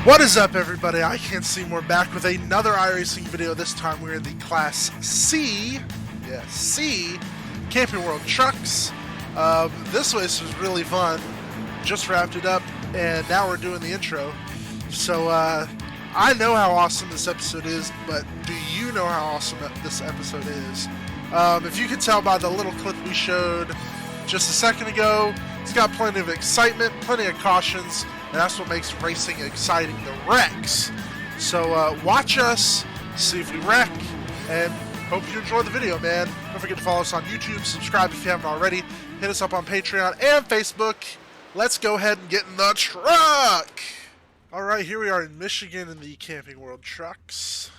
What is up, everybody? I Can't See More back with another iRacing video. This time we're in the Class C, C, Camping World Trucks. This race was really fun. Just wrapped it up, and now we're doing the intro. So, I know how awesome this episode is, but do you know how awesome this episode is? If you can tell by the little clip we showed just a second ago, it's got plenty of excitement, plenty of cautions, and that's what makes racing exciting, the wrecks. So watch us, see if we wreck, and hope you enjoy the video, man. Don't forget to follow us on YouTube, subscribe if you haven't already, hit us up on Patreon and Facebook. Let's go ahead and get in the truck! Alright, here we are in Michigan in the Camping World Trucks.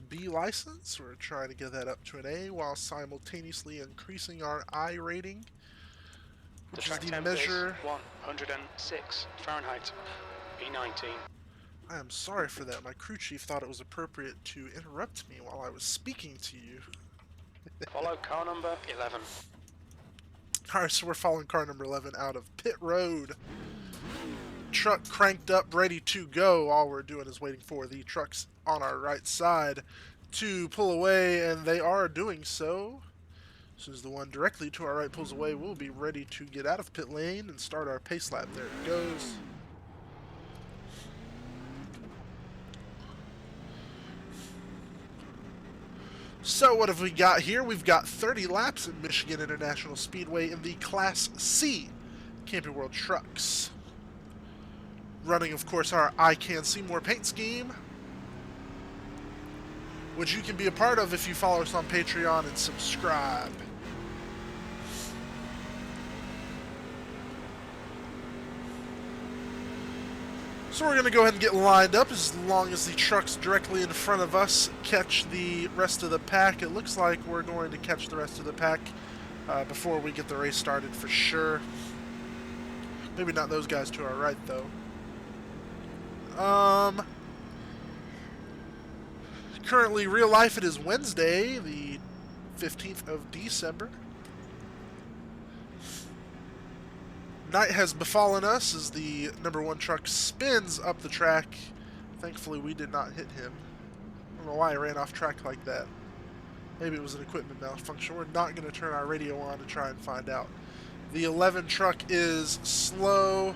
B license, we're trying to get that up to an A while simultaneously increasing our I rating. Which is the measure 106 Fahrenheit, B19. I am sorry for that. My crew chief thought it was appropriate to interrupt me while I was speaking to you. Follow car number 11. Alright, so we're following car number 11 out of pit road. Truck cranked up, ready to go. All we're doing is waiting for the trucks on our right side to pull away, and they are doing so. As soon as the one directly to our right pulls away, we'll be ready to get out of pit lane and start our pace lap. There it goes. So what have we got here? We've got 30 laps at Michigan International Speedway in the Class C Camping World Trucks. Running, of course, our I Can See More paint scheme, which you can be a part of if you follow us on Patreon and subscribe. So we're going to go ahead and get lined up as long as the trucks directly in front of us catch the rest of the pack. It looks like we're going to catch the rest of the pack before we get the race started for sure. Maybe not those guys to our right, though. Currently, real life, it is Wednesday, the 15th of December. Night has befallen us as the number one truck spins up the track. Thankfully, we did not hit him. I don't know why I ran off track like that. Maybe it was an equipment malfunction. We're not going to turn our radio on to try and find out. The 11 truck is slow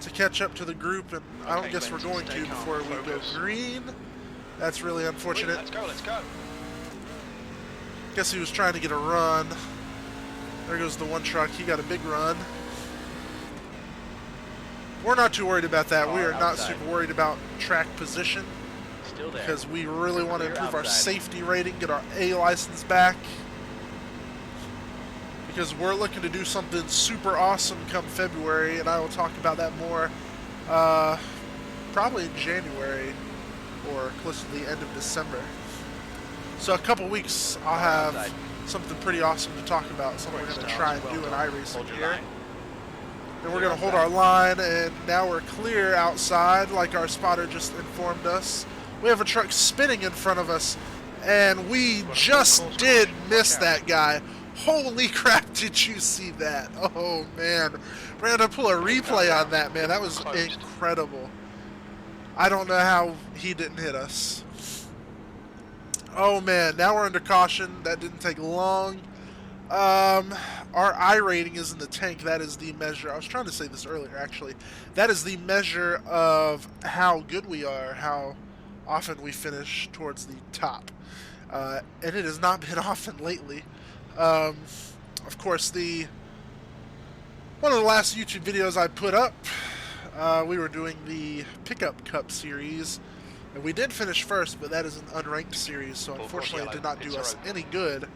to catch up to the group, and I don't guess we're going to before we go green. That's really unfortunate. Let's go. Guess he was trying to get a run. There goes the one truck. He got a big run. We're not too worried about that. We are not super worried about track position because we really want to improve our safety rating, get our A license back, because we're looking to do something super awesome come February, and I will talk about that more probably in January or close to the end of December. So a couple weeks I'll have something pretty awesome to talk about, something we're going to try and do in iRacing here. And we're going to hold our line, and now we're clear outside like our spotter just informed us. We have a truck spinning in front of us, and we just did miss that guy. Holy crap, did you see that? Oh, man. We're going to pull a replay on that, man. That was incredible. I don't know how he didn't hit us. Oh, man. Now we're under caution. That didn't take long. Our I rating is in the tank. That is the measure. I was trying to say this earlier, actually. That is the measure of how good we are, how often we finish towards the top. And it has not been often lately. Of course, one of the last YouTube videos I put up, we were doing the Pickup Cup series, and we did finish first, but that is an unranked series, so unfortunately it did not do us any good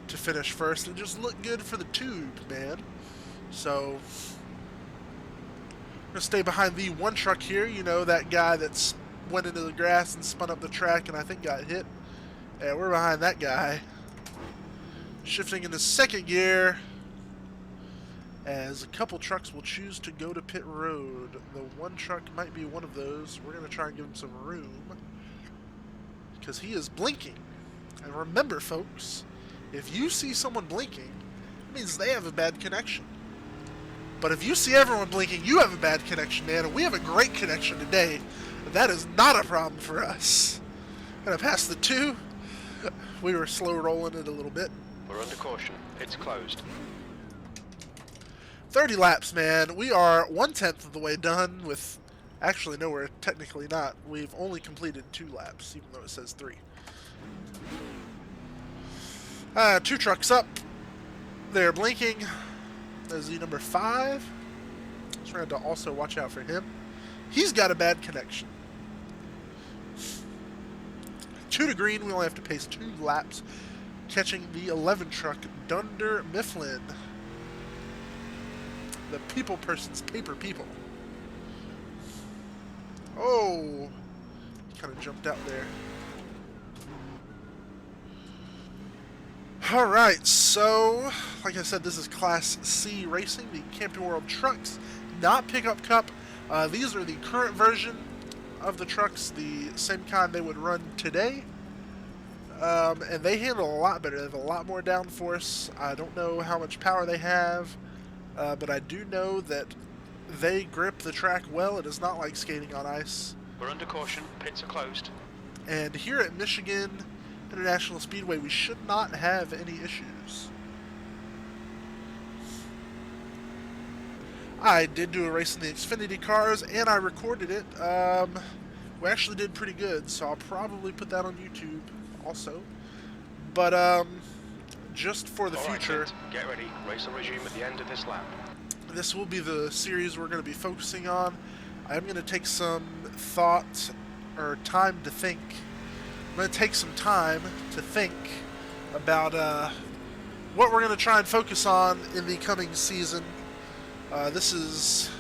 to finish first. It just looked good for the tube, man. So I'm gonna stay behind the one truck here. You know, that guy that's went into the grass and spun up the track and I think got hit. Yeah, we're behind that guy. Shifting into second gear as a couple trucks will choose to go to pit road. The one truck might be one of those. We're going to try and give him some room because he is blinking. And remember, folks, if you see someone blinking, it means they have a bad connection. But if you see everyone blinking, you have a bad connection, man, and we have a great connection today. That is not a problem for us. And I passed the 2. We were slow rolling it a little bit. We're under caution. It's closed. 30 laps, man. We are 1/10 of the way done with... Actually, no, we're technically not. We've only completed 2 laps, even though it says 3. 2 trucks up. They're blinking. There's the number 5. Trying to also watch out for him. He's got a bad connection. 2 to green. We only have to pace 2 laps. Catching the 11 truck, Dunder Mifflin. The people person's paper people. Oh, kind of jumped out there. Alright, so, like I said, this is Class C Racing, the Camping World trucks, not Pickup Cup. These are the current version of the trucks, the same kind they would run today. And they handle a lot better. They have a lot more downforce. I don't know how much power they have, but I do know that they grip the track well. It is not like skating on ice. We're under caution. Pits are closed. And here at Michigan International Speedway, we should not have any issues. I did do a race in the Xfinity cars, and I recorded it. We actually did pretty good, so I'll probably put that on YouTube also. But just for the future... Right, get ready. Race will resume at the end of this lap. This will be the series we're going to be focusing on. I'm going to take some thought, or time to think. I'm going to take some time to think about what we're going to try and focus on in the coming season. This is,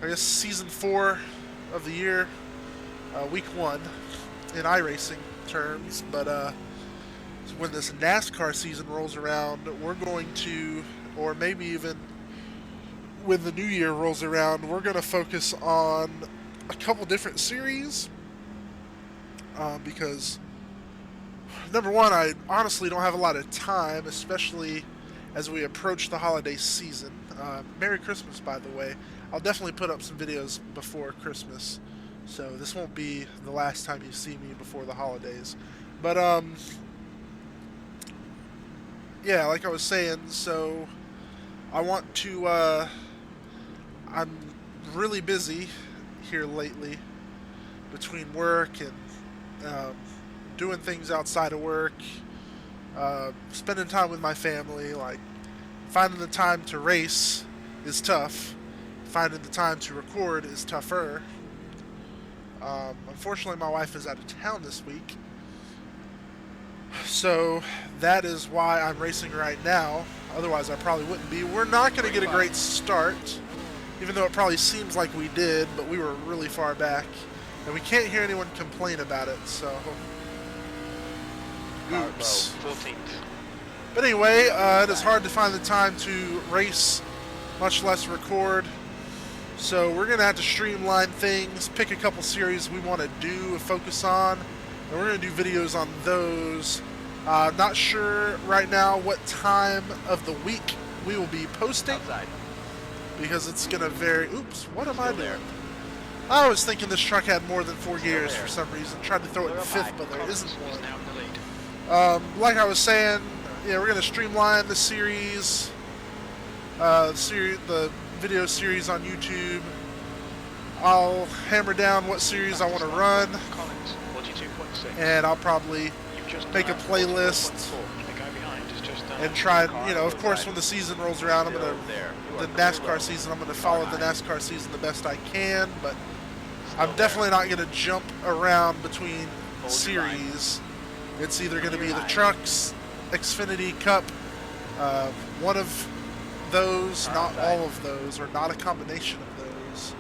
I guess, season 4 of the year, week 1 in iRacing terms. But when this NASCAR season rolls around, we're going to, or maybe even when the new year rolls around, we're going to focus on a couple different series. Because, number one, I honestly don't have a lot of time, especially as we approach the holiday season. Merry Christmas, by the way. I'll definitely put up some videos before Christmas, so this won't be the last time you see me before the holidays. But, yeah, like I was saying, so I want to, I'm really busy here lately between work and doing things outside of work, spending time with my family. Like, finding the time to race is tough. Finding the time to record is tougher. Unfortunately, my wife is out of town this week, so that is why I'm racing right now. Otherwise, I probably wouldn't be. We're not going to get a great start, even though it probably seems like we did, but we were really far back. And we can't hear anyone complain about it, so... Oops. 14th. But anyway, it is hard to find the time to race, much less record. So we're going to have to streamline things, pick a couple series we want to do, focus on, and we're going to do videos on those. Not sure right now what time of the week we will be posting. Outside. Because it's going to vary... Oops, what am I doing? I was thinking this truck had more than 4 gears for some reason. Tried to throw it in 5th, but there isn't one. Like I was saying, yeah, we're going to streamline the series, the video series on YouTube. I'll hammer down what series I want to run, and I'll probably make a playlist and try and, you know, of course, when the season rolls around, the NASCAR season, I'm going to follow the NASCAR season the best I can, but I'm definitely not going to jump around between series. It's either going to be the trucks, Xfinity Cup, one of those, not all of those, or not a combination of those.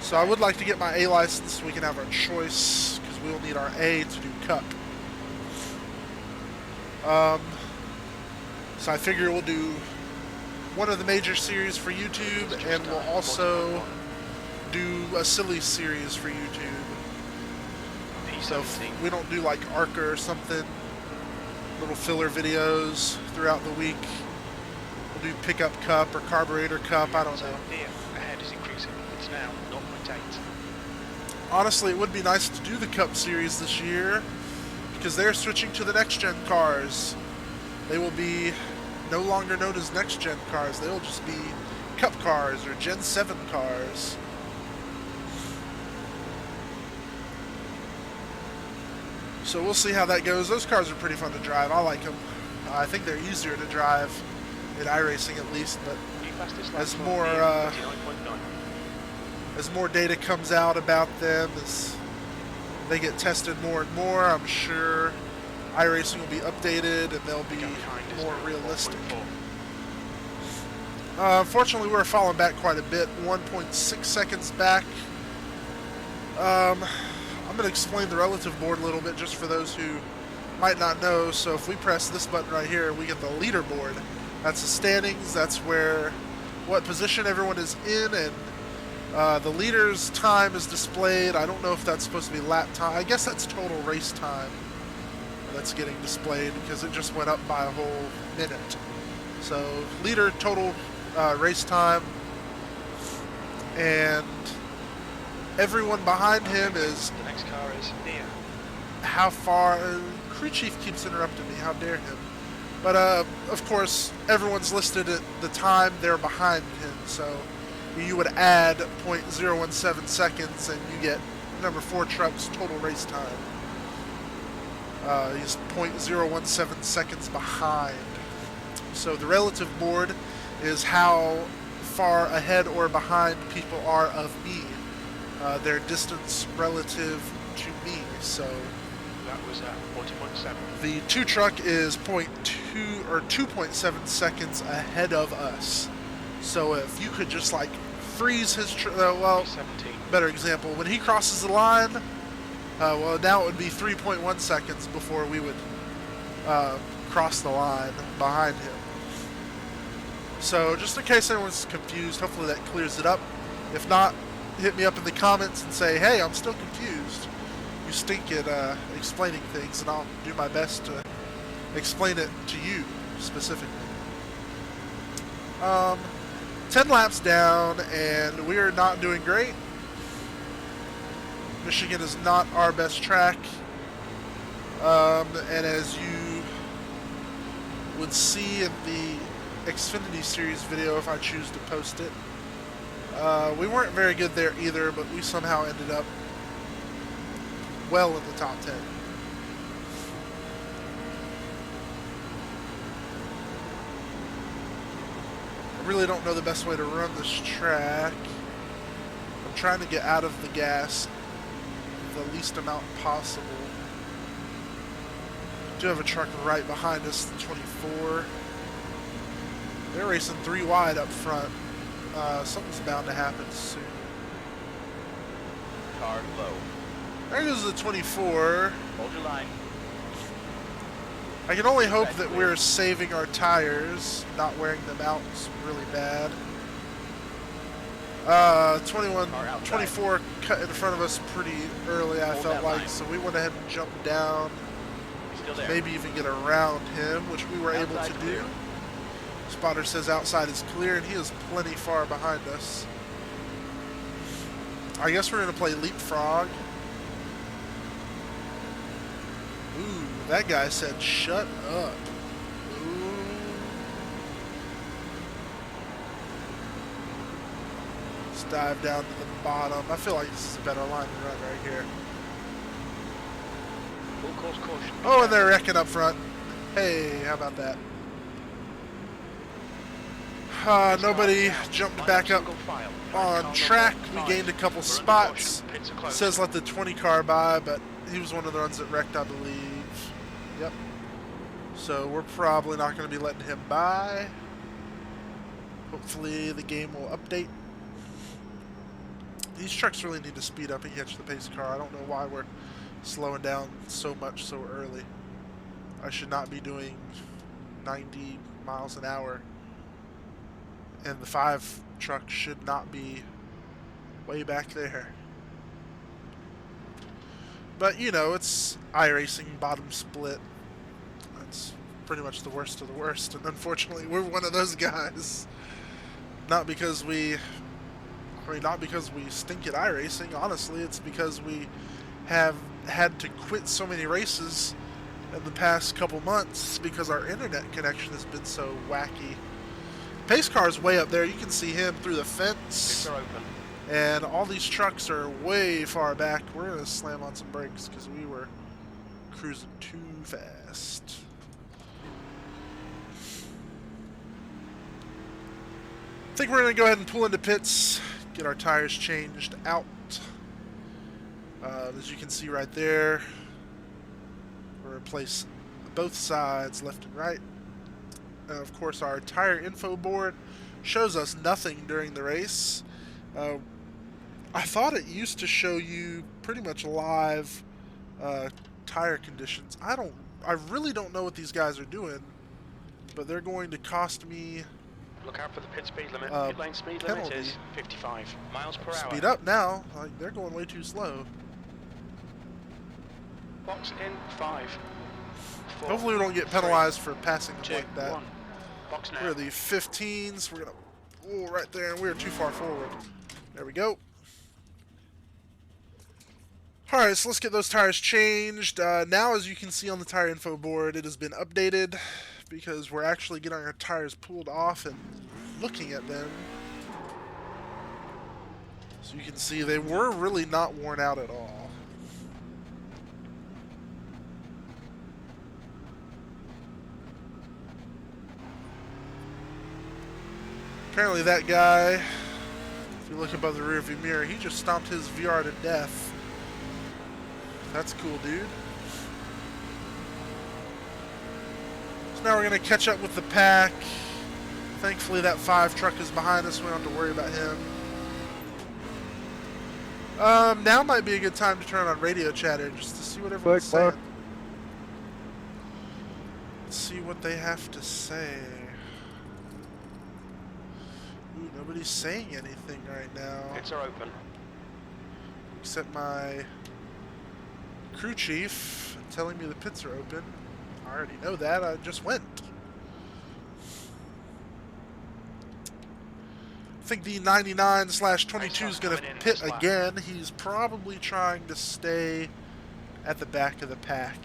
So I would like to get my A license so we can have our choice, because we will need our A to do Cup. So I figure we'll do one of the major series for YouTube, and we'll also do a silly series for YouTube. So if we don't do like ARCA or something, little filler videos throughout the week, we'll do pickup cup or carburetor cup, I don't know. Here, ahead is increasing. It's now 0.8. Honestly, it would be nice to do the Cup Series this year because they're switching to the next-gen cars. They will be no longer known as next-gen cars. They will just be Cup cars or Gen 7 cars. So we'll see how that goes. Those cars are pretty fun to drive. I like them. I think they're easier to drive in iRacing at least, but as more data comes out about them, as they get tested more and more, I'm sure iRacing will be updated and they'll be more realistic. Unfortunately, we're falling back quite a bit, 1.6 seconds back. I'm going to explain the relative board a little bit just for those who might not know. So if we press this button right here, we get the leaderboard. That's the standings. That's where what position everyone is in, and the leader's time is displayed. I don't know if that's supposed to be lap time. I guess that's total race time that's getting displayed because it just went up by a whole minute. So leader total race time, and everyone behind him is. The next car is near. How far? Crew chief keeps interrupting me. How dare him? But of course, everyone's listed at the time they're behind him. So you would add 0.017 seconds, and you get number 4 truck's total race time. He's 0.017 seconds behind. So the relative board is how far ahead or behind people are of me. Their distance relative to me. So that was at 40.7. The 2 truck is 0.2 or 2.7 seconds ahead of us. So if you could just like freeze his well, 17. Better example, when he crosses the line, well, now it would be 3.1 seconds before we would cross the line behind him. So just in case anyone's confused, hopefully that clears it up. If not, hit me up in the comments and say, hey, I'm still confused. You stink at explaining things, and I'll do my best to explain it to you specifically. 10 laps down, and we're not doing great. Michigan is not our best track. And as you would see in the Xfinity Series video, if I choose to post it, we weren't very good there either, but we somehow ended up well in the top 10. I really don't know the best way to run this track. I'm trying to get out of the gas the least amount possible. We do have a truck right behind us, the 24. They're racing 3 wide up front. Something's bound to happen soon. Car low. There goes the 24. Hold your line. I can only hope that we're saving our tires, not wearing them out really bad. 24 cut in front of us pretty early, I felt like, so we went ahead and jumped down, maybe even get around him, which we were able to do. Spotter says outside is clear, and he is plenty far behind us. I guess we're going to play leapfrog. Ooh, that guy said shut up. Ooh. Let's dive down to the bottom. I feel like this is a better line to run right here. Full course caution. Oh, and they're wrecking up front. Hey, how about that? Nobody jumped back up on track. We gained a couple spots. It says let the 20 car by, but he was one of the ones that wrecked, I believe. Yep. So we're probably not going to be letting him by. Hopefully the game will update. These trucks really need to speed up and catch the pace car. I don't know why we're slowing down so much so early. I should not be doing 90 miles an hour. And the 5 truck should not be way back there. But, you know, it's iRacing bottom split. That's pretty much the worst of the worst, and unfortunately we're one of those guys. Not because we stink at iRacing, honestly, it's because we have had to quit so many races in the past couple months because our internet connection has been so wacky. Pace car's way up there, you can see him through the fence. And all these trucks are way far back. We're going to slam on some brakes because we were cruising too fast. I think we're going to go ahead and pull into pits, get our tires changed out. As you can see right there, we're replacing both sides, left and right. Of course, our tire info board shows us nothing during the race. I thought it used to show you pretty much live tire conditions. I really don't know what these guys are doing, but they're going to cost me. Look out for the pit speed limit. Pit lane speed limit is 55 miles per hour. Speed up now. Like, they're going way too slow. Box in 5. 4, Hopefully we don't get penalized for passing them 2, like that. 1. Box now. We're the 15s. We're gonna, oh, right there, and we're too far forward. There we go. All right, so let's get those tires changed. Now, as you can see on the tire info board, it has been updated because we're actually getting our tires pulled off and looking at them. So you can see they were really not worn out at all. Apparently that guy, if you look above the rearview mirror, he just stomped his VR to death. That's cool, dude. So now we're going to catch up with the pack. Thankfully that 5 truck is behind us. We don't have to worry about him. Now might be a good time to turn on radio chatter just to see what everyone's saying. Let's see what they have to say. Ooh, nobody's saying anything right now. Pits are open. Except my crew chief telling me the pits are open. I already know that. I just went. I think the 99/22 is going to pit again. He's probably trying to stay at the back of the pack.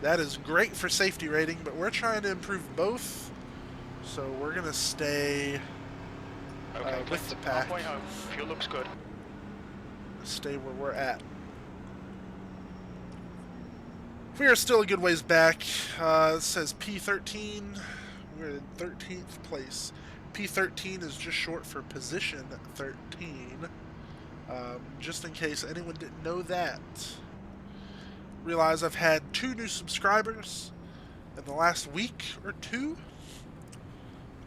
That is great for safety rating, but we're trying to improve both. So we're going to stay with the pack. Halfway home. Fuel looks good. Stay where we're at. We are still a good ways back. It says P13. We're in 13th place. P13 is just short for position 13. Just in case anyone didn't know that. Realize I've had 2 new subscribers in the last week or 2.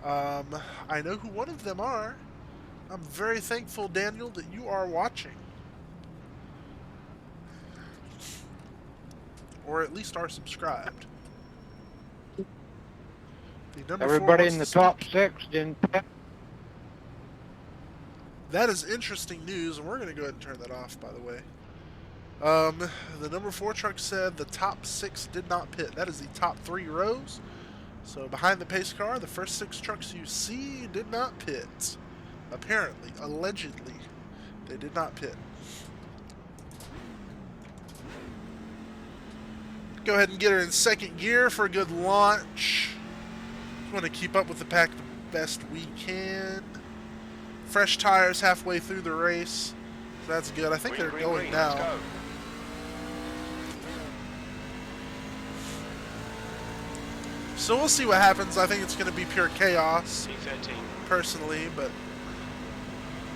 I know who one of them are. I'm very thankful, Daniel, that you are watching. Or at least are subscribed. Everybody in the top 6 didn't pit. That is interesting news, and we're going to go ahead and turn that off, by the way. The number 4 truck said the top 6 did not pit. That is the top 3 rows. So behind the pace car, the first 6 trucks you see did not pit. Apparently, allegedly, they did not pit. Go ahead and get her in second gear for a good launch. Just want to keep up with the pack the best we can. Fresh tires halfway through the race. So that's good. I think they're going now. Let's go. So we'll see what happens. I think it's going to be pure chaos, P13. personally, but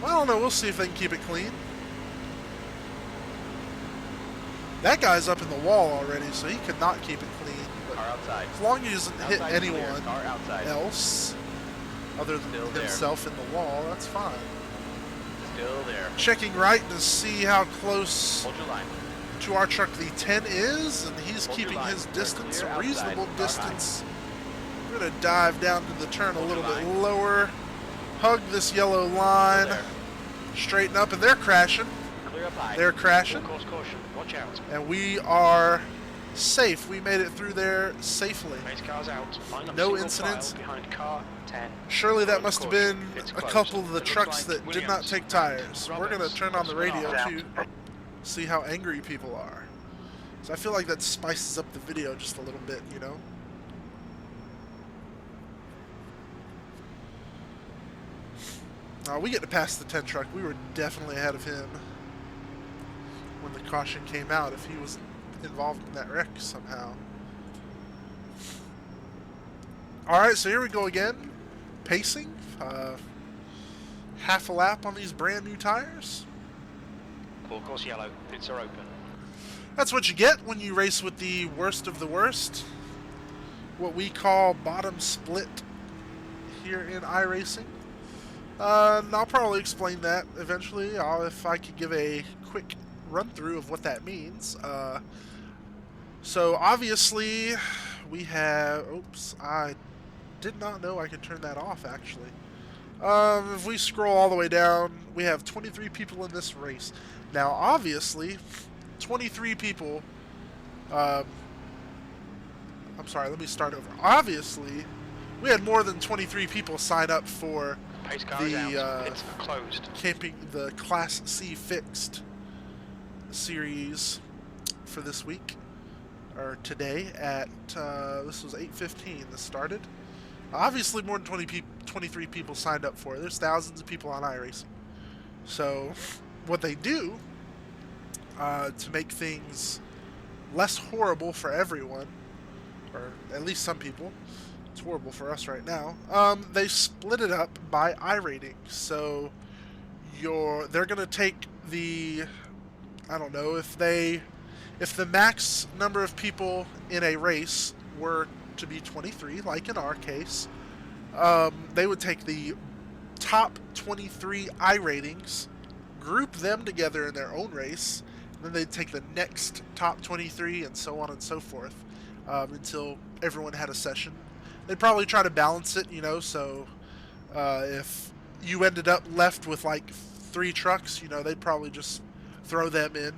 well, I don't know. We'll see if they can keep it clean. That guy's up in the wall already, so he could not keep it clean. But as long as he doesn't hit anyone else other than himself in the wall, that's fine. Still there. Checking right to see how close to our truck the 10 is, and he's keeping his distance, a reasonable distance. We're going to dive down to the turn a little bit lower, hug this yellow line, straighten up, and they're crashing. They're crashing. Caution. Watch out. And we are safe. We made it through there safely. Race cars out. Line up No single incidents. file behind car 10. Surely that must have been It's a closed. couple of the It looks trucks like that did not Williams take and tires. We're going to Roberts turn on the have spun radio off. too, see how angry people are. So I feel like that spices up the video just a little bit, you know? We get to pass the 10 truck. We were definitely ahead of him when the caution came out, if he was involved in that wreck somehow. Alright, so here we go again. Pacing. Half a lap on these brand new tires. Full course yellow. Pits are open. That's what you get when you race with the worst of the worst. What we call bottom split here in iRacing. And I'll probably explain that eventually, if I could give a quick run through of what that means. So obviously we have, oops, I did not know I could turn that off actually. If we scroll all the way down, we have 23 people in this race. Now obviously 23 people, I'm sorry, let me start over. Obviously we had more than 23 people sign up for the Class C Fixed series for this week, or today at, this was 8:15 this started. Obviously more than 23 people signed up for it. There's thousands of people on iRacing. So what they do, to make things less horrible for everyone, or at least some people, it's horrible for us right now, they split it up by iRating. So they're gonna take the, I don't know, if the max number of people in a race were to be 23, like in our case, they would take the top 23 iRatings, group them together in their own race, and then they'd take the next top 23 and so on and so forth, until everyone had a session. They'd probably try to balance it, you know, so if you ended up left with like 3 trucks, you know, they'd probably just throw them in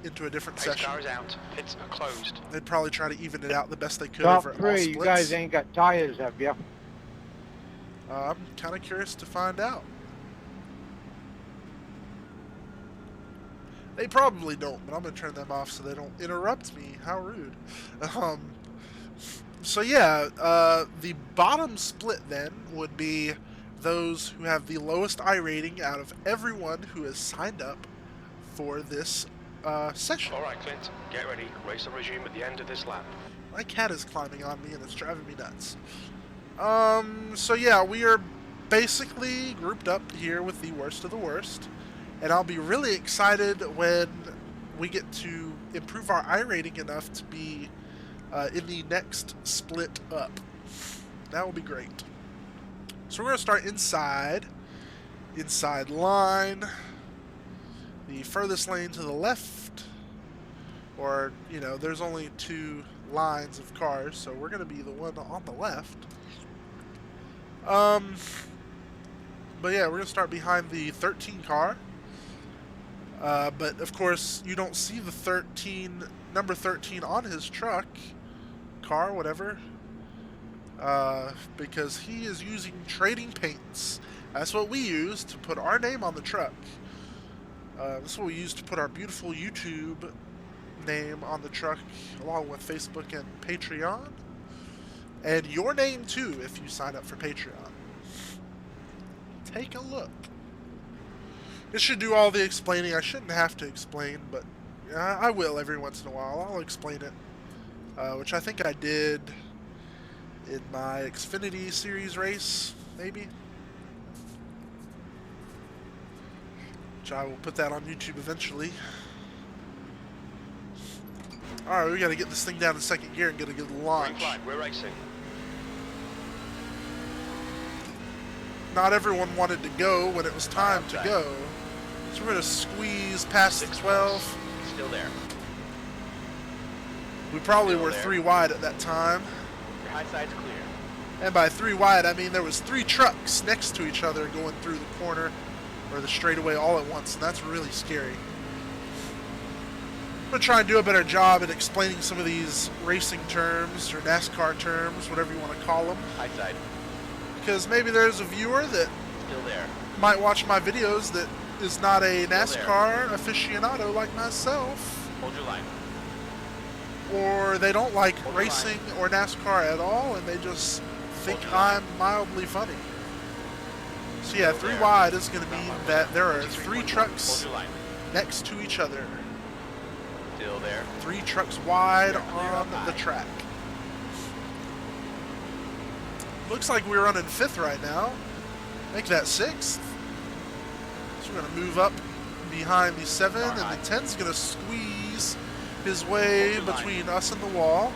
into a different session. Cars out. Pits are closed. They'd probably try to even it out the best they could Top over all 3, splits. you guys ain't got tires, have you? I'm kind of curious to find out. They probably don't, but I'm going to turn them off so they don't interrupt me. How rude. So yeah, the bottom split then would be those who have the lowest iRating out of everyone who has signed up for this session. Alright, Clint, get ready. Race will resume at the end of this lap. My cat is climbing on me and it's driving me nuts. So yeah, we are basically grouped up here with the worst of the worst. And I'll be really excited when we get to improve our iRating enough to be in the next split up. That will be great. So we're going to start inside line, the furthest lane to the left, or, you know, there's only 2 lines of cars, so we're going to be the one on the left. But yeah, we're going to start behind the 13 car. But of course, you don't see the number 13 on his car, whatever, because he is using trading paints. That's what we use to put our name on the truck. This is what we use to put our beautiful YouTube name on the truck, along with Facebook and Patreon. And your name too, if you sign up for Patreon. Take a look. It should do all the explaining. I shouldn't have to explain, but I will every once in a while. I'll explain it, which I think I did in my Xfinity Series race, maybe. Which I will put that on YouTube eventually. Alright, we gotta get this thing down in second gear and get a good launch. Green flag, we're racing. Not everyone wanted to go when it was time to go. So we're going to squeeze past the 12. Still there. We probably were 3 wide at that time. Your high side's clear. And by 3 wide, I mean there was 3 trucks next to each other going through the corner or the straightaway all at once, and that's really scary. going to try and do a better job at explaining some of these racing terms or NASCAR terms, whatever you want to call them. High side. Because maybe there's a viewer that Still there. might watch my videos that is not a NASCAR aficionado like myself. Hold your line. Or they don't like racing or NASCAR at all, and they just think I'm mildly funny. So yeah, 3 wide is going to mean that there are 3 trucks next to each other. Still there. 3 trucks wide on the track. Looks like we're running 5th right now. Make that 6th. So we're going to move up behind the 7, and the 10's going to squeeze his way between us and the wall.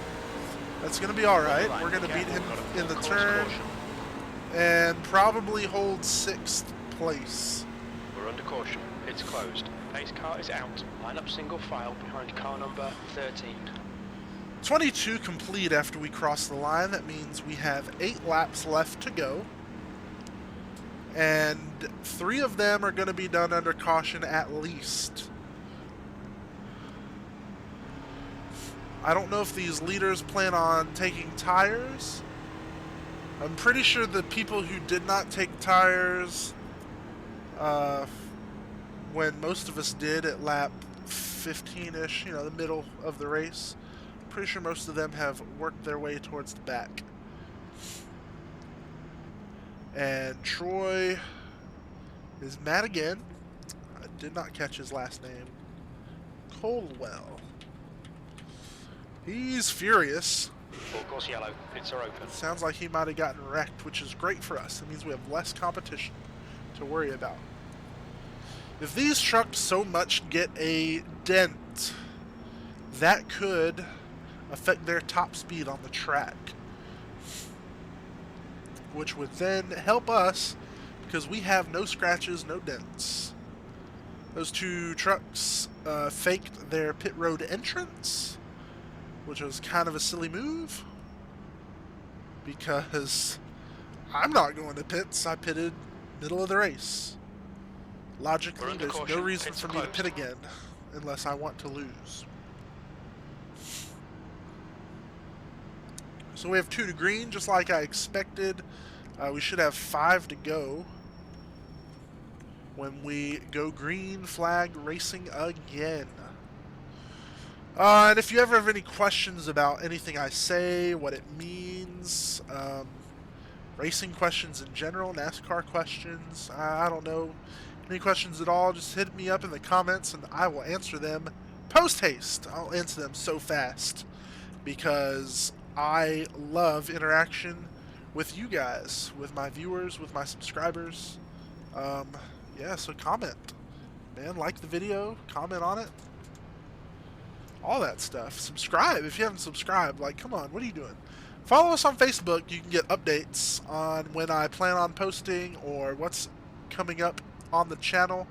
That's going to be all right. We're going to beat him in the turn and probably hold 6th place. We're under caution. It's closed. Pace car is out. Line up single file behind car number 13. 22 complete after we cross the line. That means we have 8 laps left to go. And 3 of them are going to be done under caution at least. I don't know if these leaders plan on taking tires. I'm pretty sure the people who did not take tires when most of us did at lap 15-ish, you know, the middle of the race, pretty sure most of them have worked their way towards the back. And Troy is mad again. I did not catch his last name. Colwell. He's furious. Full course yellow. Pits are open. Sounds like he might have gotten wrecked, which is great for us. It means we have less competition to worry about. If these trucks so much get a dent, that could affect their top speed on the track, which would then help us because we have no scratches, no dents. Those 2 trucks faked their pit road entrance, which was kind of a silly move because I'm not going to pits. I pitted middle of the race. Logically, there's no reason for me to pit again unless I want to lose. So we have 2 to green, just like I expected. We should have 5 to go when we go green flag racing again. And if you ever have any questions about anything I say, what it means, racing questions in general, NASCAR questions, I don't know, any questions at all, just hit me up in the comments and I will answer them post-haste. I'll answer them so fast because I love interaction with you guys, with my viewers, with my subscribers. Yeah, so comment. Man, like the video, comment on it. All that stuff. Subscribe if you haven't subscribed. Like, come on, what are you doing? Follow us on Facebook. You can get updates on when I plan on posting or what's coming up on the channel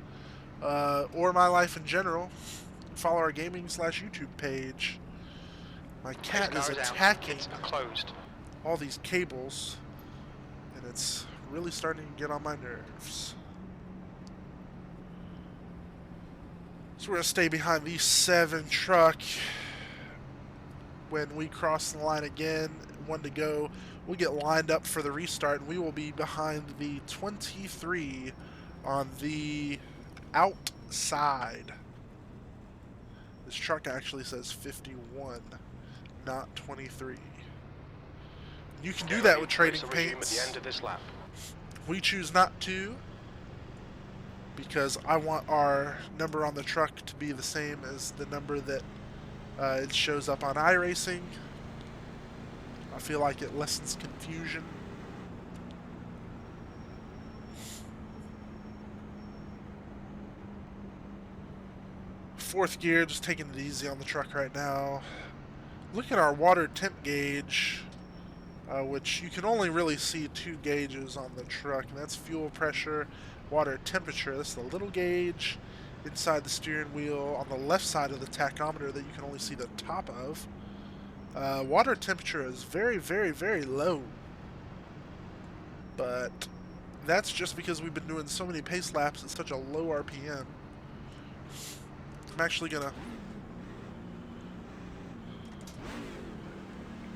or my life in general. Follow our gaming/YouTube page. My cat is attacking all these cables, and it's really starting to get on my nerves. So we're going to stay behind the 7 truck. When we cross the line again, 1 to go, we'll get lined up for the restart, and we will be behind the 23 on the outside. This truck actually says 51, not 23. You can do that with trading paints. At the end of this lap. We choose not to because I want our number on the truck to be the same as the number that it shows up on iRacing. I feel like it lessens confusion. Fourth gear, just taking it easy on the truck right now. Look at our water temp gauge, which you can only really see 2 gauges on the truck, and that's fuel pressure, water temperature. That's the little gauge inside the steering wheel on the left side of the tachometer that you can only see the top of. Water temperature is very, very, very low, but that's just because we've been doing so many pace laps at such a low RPM. I'm actually gonna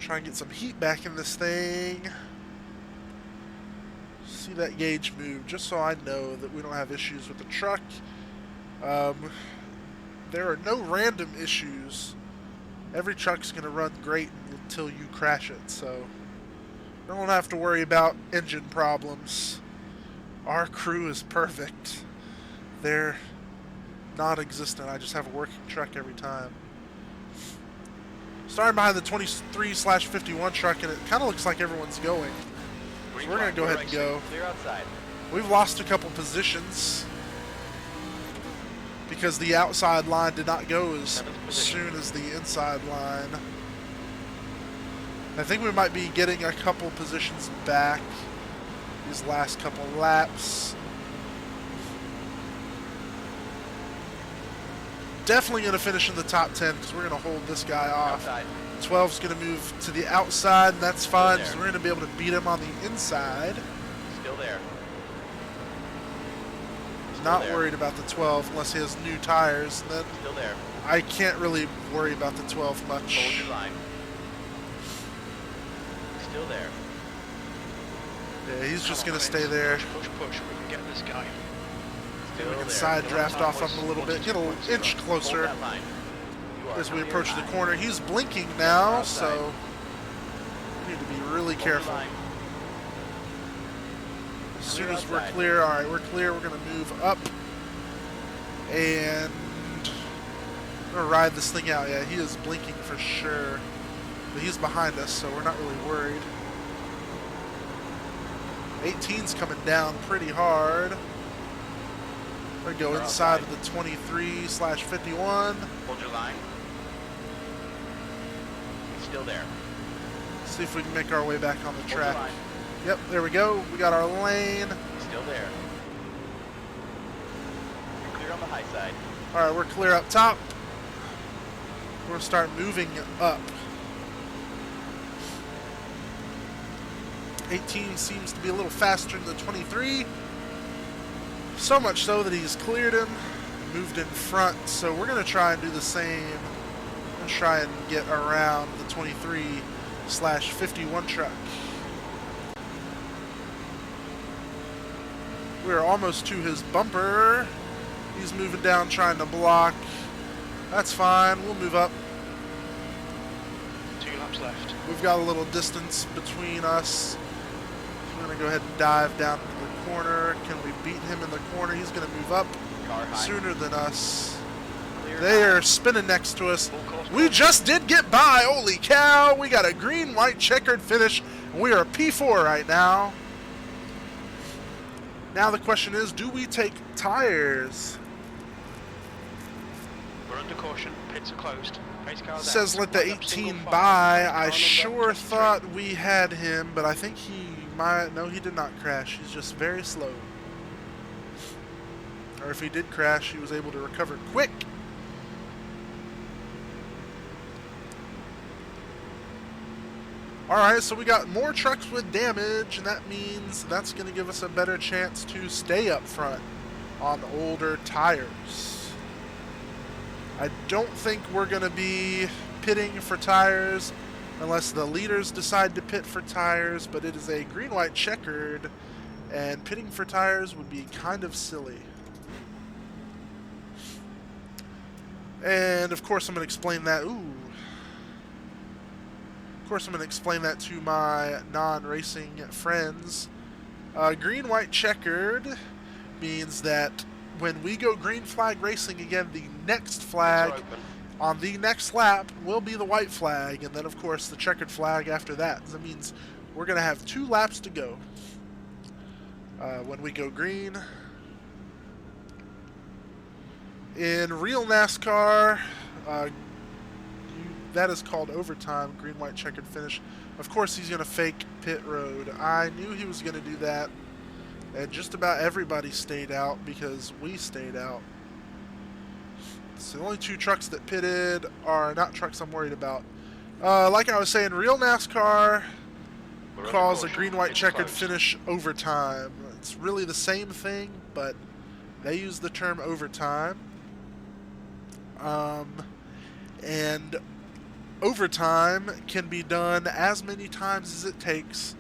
Try and get some heat back in this thing. See that gauge move, just so I know that we don't have issues with the truck. There are no random issues. Every truck's going to run great until you crash it, so don't have to worry about engine problems. Our crew is perfect. They're non-existent. I just have a working truck every time. Starting behind the 23/51 truck, and it kind of looks like everyone's going. So we're going to go ahead and go. Clear outside. We've lost a couple positions because the outside line did not go as soon as the inside line. I think we might be getting a couple positions back these last couple laps. Definitely going to finish in the top 10 because we're going to hold this guy off. 12's going to move to the outside, and that's fine because we're going to be able to beat him on the inside. Still there. Not worried about the 12 unless he has new tires. And then Still there. I can't really worry about the 12 much. Hold your line. Still there. Yeah, he's just going to stay there. Push, push. We can get this guy. Still We can there. side draft off him a little bit, get an inch Hold closer that line. You are as we clear approach the high. corner. He's blinking now, Outside. so we need to be really Hold careful. the line. As soon Clear as we're outside. clear, all right, we're clear. We're going to move up and we're going to ride this thing out. Yeah, he is blinking for sure, but he's behind us, so we're not really worried. 18's coming down pretty hard. We're going to go Clear inside outside. of the 23/51. Hold your line. Still there. See if we can make our way back on the Hold the track. line. Yep, there we go. We got our lane. Still there. You're clear on the high side. All right, we're clear up top. We're going to start moving up. 18 seems to be a little faster than the 23. So much so that he's cleared him, moved in front. So we're going to try and do the same. We're going to try and get around the 23/51 truck. We're almost to his bumper. He's moving down, trying to block. That's fine. We'll move up. 2 laps left. We've got a little distance between us. We're going to go ahead and dive down into the corner. Can we beat him in the corner? He's going to move up Car high. sooner than us. Clear They high. are spinning next to us. Full course We just did get by. Holy cow. We got a green, white, checkered finish. We are P4 right now. Now the question is, do we take tires? We're under caution. Pits are closed. Pace car's Says out. let the Line up single 18 file. by. Car I number sure 23. thought we had him, but I think he might. No, he did not crash. He's just very slow. Or if he did crash, he was able to recover quick. Alright, so we got more trucks with damage, and that means that's going to give us a better chance to stay up front on older tires. I don't think we're going to be pitting for tires unless the leaders decide to pit for tires, but it is a green-white checkered, and pitting for tires would be kind of silly. And of course I'm going to explain that. Ooh. Of course I'm going to explain that to my non-racing friends. Green, white, checkered means that when we go green flag racing again, the next flag Pits are open. on the next lap will be the white flag, and then of course the checkered flag after that. That means we're going to have 2 laps to go when we go green. In real NASCAR, that is called overtime, green, white, checkered finish. Of course he's going to fake pit road. I knew he was going to do that, and just about everybody stayed out because we stayed out. So the only 2 trucks that pitted are not trucks I'm worried about. Like I was saying, real NASCAR We're under calls a caution. green, white, Pits checkered closed. finish overtime. It's really the same thing, but they use the term overtime. And overtime can be done as many times as it takes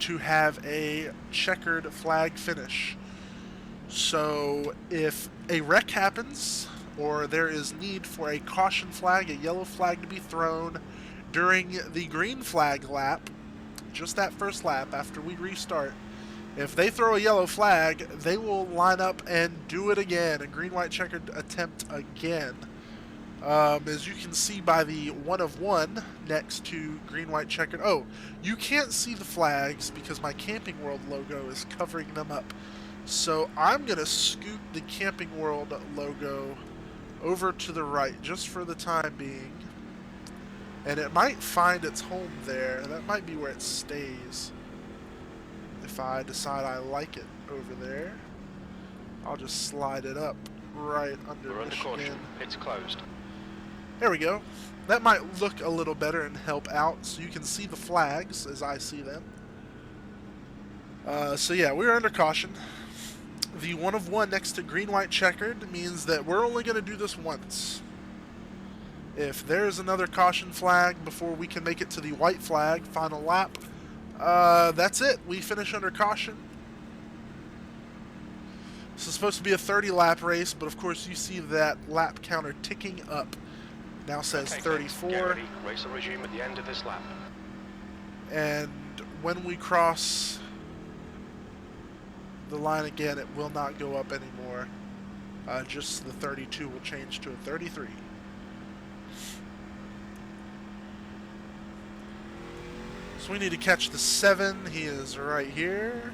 to have a checkered flag finish. So if a wreck happens, or there is need for a caution flag, a yellow flag to be thrown during the green flag lap, just that first lap after we restart, if they throw a yellow flag, they will line up and do it again, a green-white checkered attempt again. As you can see by the 1 of 1 next to green-white checkered. Oh, you can't see the flags because my Camping World logo is covering them up. So I'm going to scoot the Camping World logo over to the right just for the time being. And it might find its home there. That might be where it stays. If I decide I like it over there, I'll just slide it up right under We're under Michigan. caution. It's closed. There we go. That might look a little better and help out, so you can see the flags as I see them. So yeah, we're under caution. The 1 of 1 next to green-white checkered means that we're only going to do this once. If there's another caution flag before we can make it to the white flag, final lap, that's it. We finish under caution. This is supposed to be a 30-lap race, but of course you see that lap counter ticking up. Now says Okay, 34. Get ready. Race will resume at the end of this lap. And when we cross the line again, it will not go up anymore. Just the 32 will change to a 33. So we need to catch the 7. He is right here.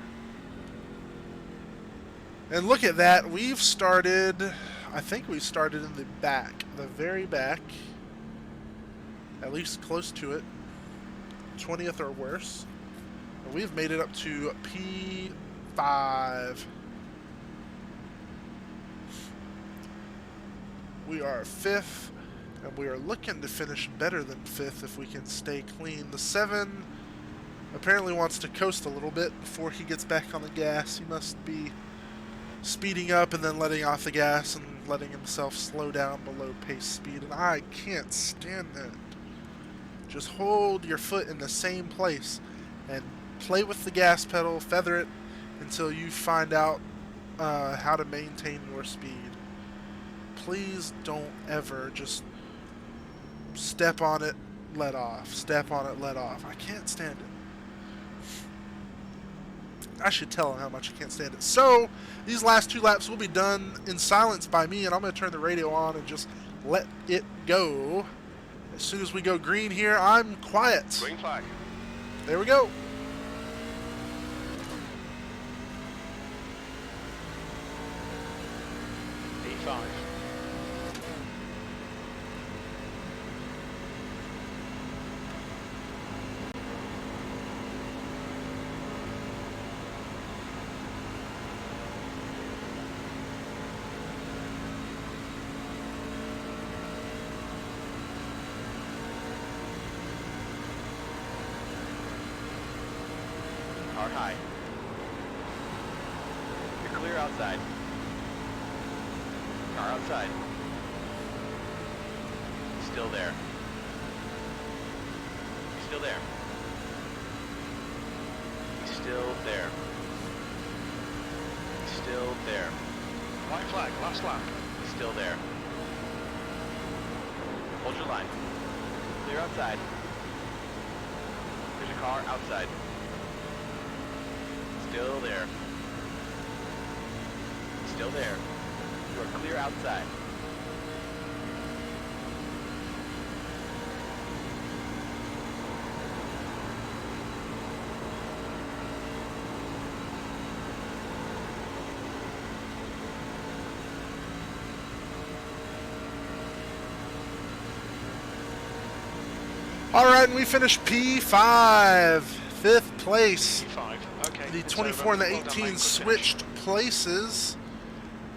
And look at that. We've started, I think we started in the back, the very back. At least close to it. 20th or worse. And we've made it up to P5. We are 5th. And we are looking to finish better than 5th if we can stay clean. The 7 apparently wants to coast a little bit before he gets back on the gas. He must be speeding up and then letting off the gas and letting himself slow down below pace speed. And I can't stand that. Just hold your foot in the same place and play with the gas pedal, feather it until you find out how to maintain your speed. Please don't ever just step on it, let off. Step on it, let off. I can't stand it. I should tell him how much I can't stand it. So, these last 2 laps will be done in silence by me, and I'm going to turn the radio on and just let it go. As soon as we go green here, I'm quiet. Green flag. There we go. P5. Car high. You're clear outside. Car outside. Still there. Still there. Still there. Still there. White flag. Last lap. Still there. Hold your line. Clear outside. There's a car outside. Still there. Still there. You are clear outside. All right, and we finished P5, 5th place. P5. Okay. The it's 24 and the over. Well done, 18 mate. Good finish. switched places,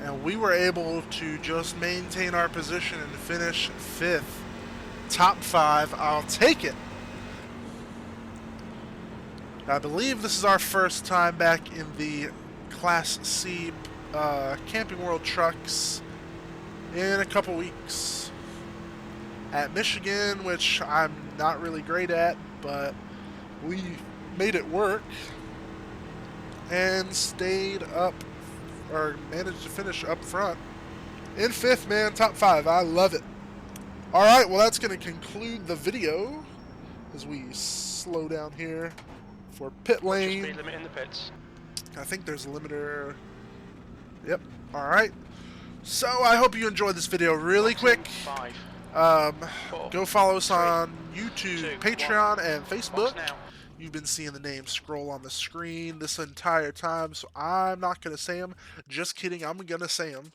and we were able to just maintain our position and finish 5th. Top 5, I'll take it. I believe this is our first time back in the Class C Camping World trucks in a couple weeks. at Michigan, which I'm not really great at, but we made it work and stayed up, or managed to finish up front in 5th, man. Top 5. I love it. All right, well, that's going to conclude the video as we slow down here for pit What's your lane. speed limit in the pits? I think there's a limiter. Yep. All right. So I hope you enjoyed this video. Really quick, 5, 4, go follow us 3, on YouTube, 2, Patreon, 1. and Facebook. Box now. You've been seeing the names scroll on the screen this entire time, so I'm not going to say them. Just kidding. I'm going to say them.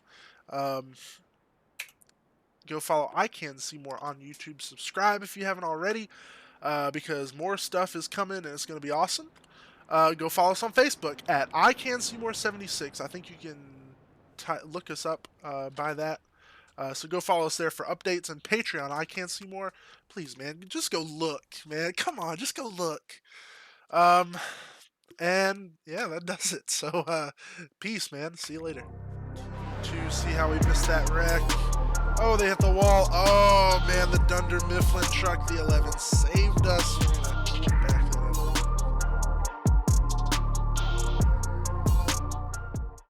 Go follow I Can See More on YouTube. Subscribe if you haven't already, because more stuff is coming and it's going to be awesome. Go follow us on Facebook at I Can See More 76. I think you can look us up by that. So go follow us there for updates, and Patreon, I Can See More. Please, man, just go look, man. Come on, just go look. And yeah, that does it. So peace, man. See you later. To see how we missed that wreck. Oh, they hit the wall. Oh, man, the Dunder Mifflin truck, the 11, saved us.